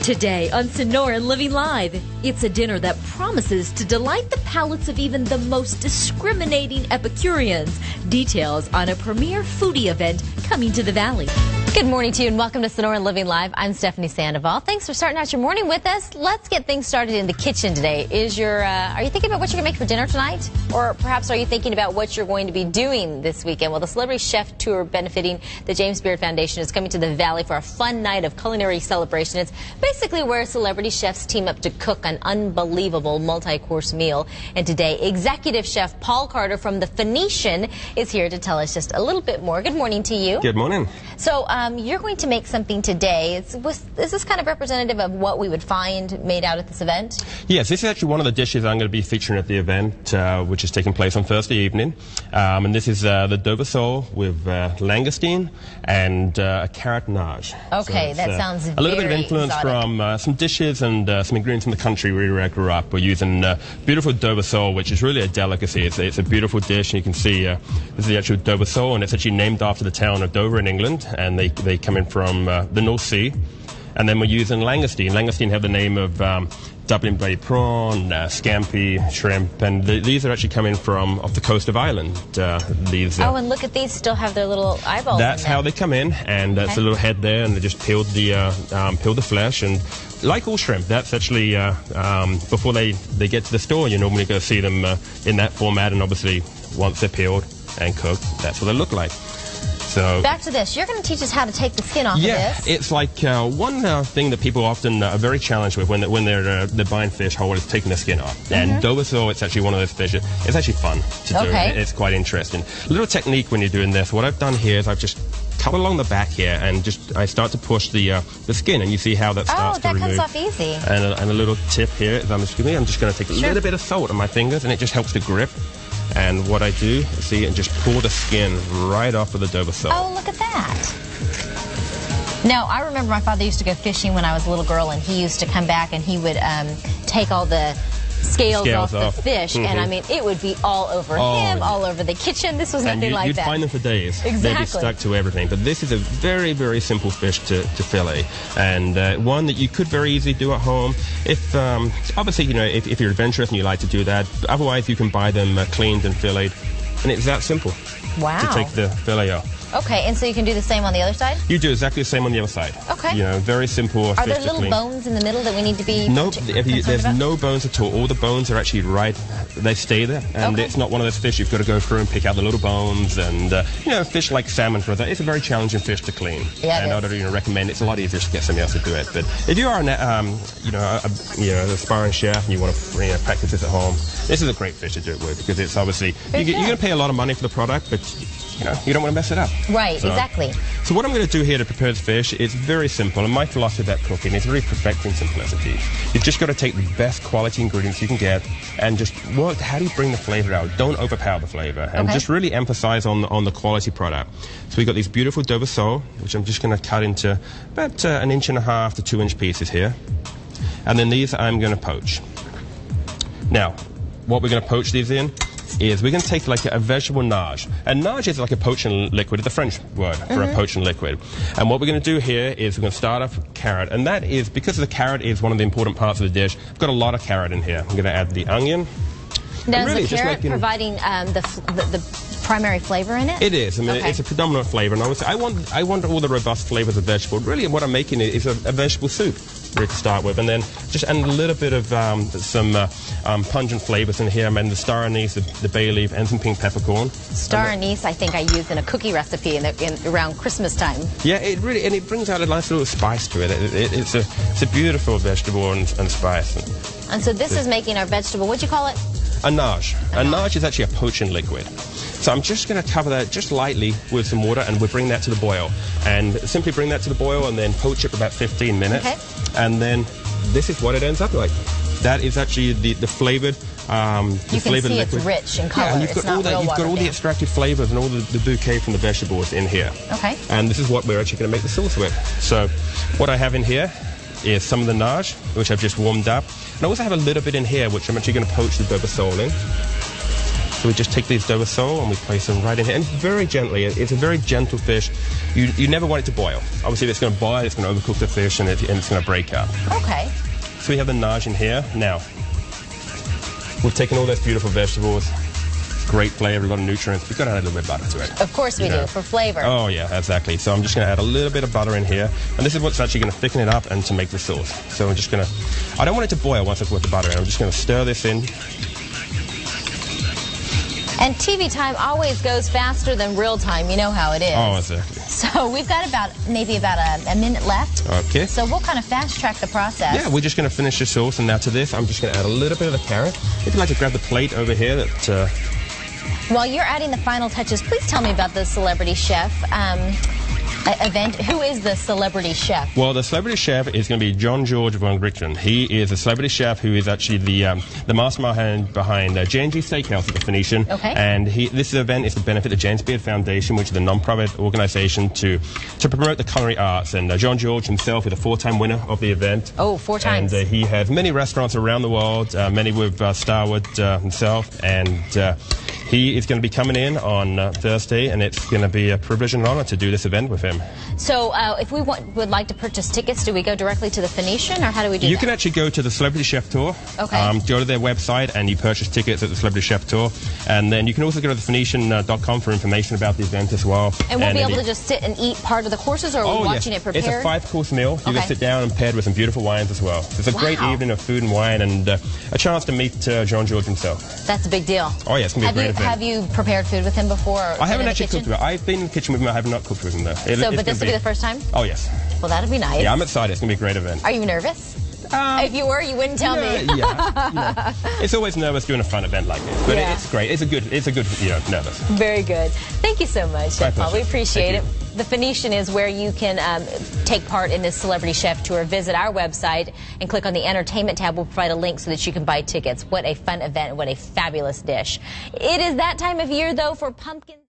Today on Sonoran Living Live, it's a dinner that promises to delight the palates of even the most discriminating Epicureans. Details on a premier foodie event coming to the Valley. Good morning to you and welcome to Sonoran Living Live. I'm Stephanie Sandoval. Thanks for starting out your morning with us. Let's get things started in the kitchen today. Are you thinking about what you're going to make for dinner tonight? Or perhaps are you thinking about what you're going to be doing this weekend? Well, the Celebrity Chef Tour benefiting the James Beard Foundation is coming to the Valley for a fun night of culinary celebration. It's basically where celebrity chefs team up to cook an unbelievable multi-course meal. And today, Executive Chef Paul Carter from the Phoenician is here to tell us just a little bit more. Good morning to you. Good morning. So you're going to make something today. Is this kind of representative of what we would find made out at this event? Yes, this is actually one of the dishes I'm going to be featuring at the event, which is taking place on Thursday evening. And this is the Dover sole with langoustine and a carrot nage. Okay, so that sounds a little bit of influence exotic. from some dishes and some ingredients from the country where I grew up. We're using beautiful Dover sole, which is really a delicacy. It's a beautiful dish, and you can see this is the actual Dover sole, and it's actually named after the town of Dover in England, and they come in from the North Sea. And then we're using langoustine. Langoustine have the name of Dublin Bay prawn, scampi, shrimp, and these are actually coming from off the coast of Ireland. Oh, and look at these, still have their little eyeballs. That's how they come in, and that's a little head there, and they just peeled the flesh. And like all shrimp, that's actually before they get to the store, you're normally going to see them in that format, and obviously once they're peeled and cooked, that's what they look like. So back to this. You're going to teach us how to take the skin off of this. Yeah, it's like one thing that people often are very challenged with when they're buying fish whole is taking the skin off. And Dover sole, it's actually one of those fish. It's actually fun to do. It's quite interesting. A little technique when you're doing this. What I've done here is I've just cut along the back here, and I start to push the skin, and you see how that starts to remove. Oh, that comes off easy. And a little tip here is I'm just going to take a little bit of salt on my fingers, and it just helps to grip. And what I do, see, and just pull the skin right off of the Dover sole. Oh, look at that. Now, I remember my father used to go fishing when I was a little girl, and he used to come back and he would take all the scales off the fish, and I mean, it would be all over him, all over the kitchen. This was nothing like that. You'd find them for days. Exactly. They'd be stuck to everything. But this is a very, very simple fish to fillet, and one that you could very easily do at home. If obviously, you know, if you're adventurous and you like to do that. Otherwise, you can buy them cleaned and filleted, and it's that simple. Wow. To take the fillet off. Okay, and so you can do the same on the other side? You do exactly the same on the other side. Okay. You know, very simple. Are there little bones in the middle that we need to be there's no bones at all. All the bones are actually right. They stay there, and it's not one of those fish you've got to go through and pick out the little bones. And you know, fish like salmon, for example, it's a very challenging fish to clean. Yeah, and I don't recommend. It's a lot easier to get somebody else to do it. But if you are an aspiring chef and you want to practice this at home, this is a great fish to do it with, because it's obviously you're going to pay a lot of money for the product, but you don't want to mess it up. Right, exactly. So what I'm going to do here to prepare this fish is very simple, and my philosophy about cooking is really perfecting simplicity. You've just got to take the best quality ingredients you can get and just work, how do you bring the flavor out? Don't overpower the flavor, and just really emphasize on the quality product. So we've got these beautiful Dover sole, which I'm just going to cut into about 1.5 to 2 inch pieces here. And then these I'm going to poach. Now, what we're going to poach these in is we're going to take like a vegetable nage. And nage is like a poaching liquid. It's a French word for a poaching liquid. And what we're going to do here is we're going to start off with carrot. And that is, because the carrot is one of the important parts of the dish, I've got a lot of carrot in here. I'm going to add the onion. Now, is the carrot providing the primary flavor in it? It is. I mean, it's a predominant flavor. And obviously, I want all the robust flavors of vegetable. Really, what I'm making is a vegetable soup to start with, and then just add a little bit of some pungent flavors in here. I'm adding the star anise, the bay leaf, and some pink peppercorn. Star anise, I think I used in a cookie recipe around Christmas time. Yeah, it brings out a nice little spice to it. It's a beautiful vegetable and spice. And so this is making our vegetable. What'd you call it? A nage. A nage is actually a poaching liquid. So I'm just going to cover that just lightly with some water, and we'll bring that to the boil. And simply bring that to the boil and then poach it for about 15 minutes. Okay. And then this is what it ends up like. That is actually the flavored you can see liquid. It's rich in color. Yeah, and you've got all the extracted flavors and all the bouquet from the vegetables in here. Okay. And this is what we're actually going to make the sauce with. So what I have in here is some of the nage, which I've just warmed up. And I also have a little bit in here, which I'm actually going to poach the Dover sole in. So we just take these dough sole and we place them right in here, and very gently. It's a very gentle fish. You never want it to boil. Obviously, if it's going to boil, it's going to overcook the fish, and it's going to break up. Okay. So we have the nage in here. Now, we've taken all those beautiful vegetables, great flavor, a lot of nutrients. We've got to add a little bit of butter to it. Of course we do, for flavor. Oh, yeah, exactly. So I'm just going to add a little bit of butter in here. And this is what's actually going to thicken it up and to make the sauce. So I'm just going to... I don't want it to boil once I put the butter in. I'm just going to stir this in. And TV time always goes faster than real time. You know how it is. Oh, exactly. So we've got maybe about a minute left. Okay. So we'll kind of fast track the process. Yeah, we're just going to finish the sauce. And now to this, I'm just going to add a little bit of the carrot. If you'd like to grab the plate over here that... While you're adding the final touches, please tell me about the Celebrity Chef event. Who is the Celebrity Chef? Well, the Celebrity Chef is going to be John George von Richtern. He is a celebrity chef who is actually the mastermind behind J&G Steakhouse at the Phoenician. Okay. And this event is to benefit the James Beard Foundation, which is a non-profit organization to promote the culinary arts. And John George himself is a 4-time winner of the event. Oh, 4 times. And he has many restaurants around the world, many with Starwood himself. And he is going to be coming in on Thursday, and it's going to be a privilege and honor to do this event with him. So if we would like to purchase tickets, do we go directly to the Phoenician, or how do we do that? You can actually go to the Celebrity Chef Tour. Okay. Go to their website and you purchase tickets at the Celebrity Chef Tour. And then you can also go to thephoenician.com for information about the event as well. And we'll be able to just sit and eat part of the courses, or are we watching it prepared? It's a 5-course meal. You can sit down and paired with some beautiful wines as well. It's a great evening of food and wine, and a chance to meet John George himself. That's a big deal. Oh, yeah, it's going to be a great event. Have you prepared food with him before? I haven't actually cooked with him. I've been in the kitchen with him. I have not cooked with him, though. But this will be the first time? Oh, yes. Well, that'll be nice. Yeah, I'm excited. It's going to be a great event. Are you nervous? If you were, you wouldn't tell me. Yeah. It's always nervous doing a fun event like this, but it's great. It's a good, nervous. Very good. Thank you so much, Chef Paul. We appreciate it. You. The Phoenician is where you can take part in this Celebrity Chef Tour. Visit our website and click on the Entertainment tab. We'll provide a link so that you can buy tickets. What a fun event. What a fabulous dish. It is that time of year, though, for pumpkin.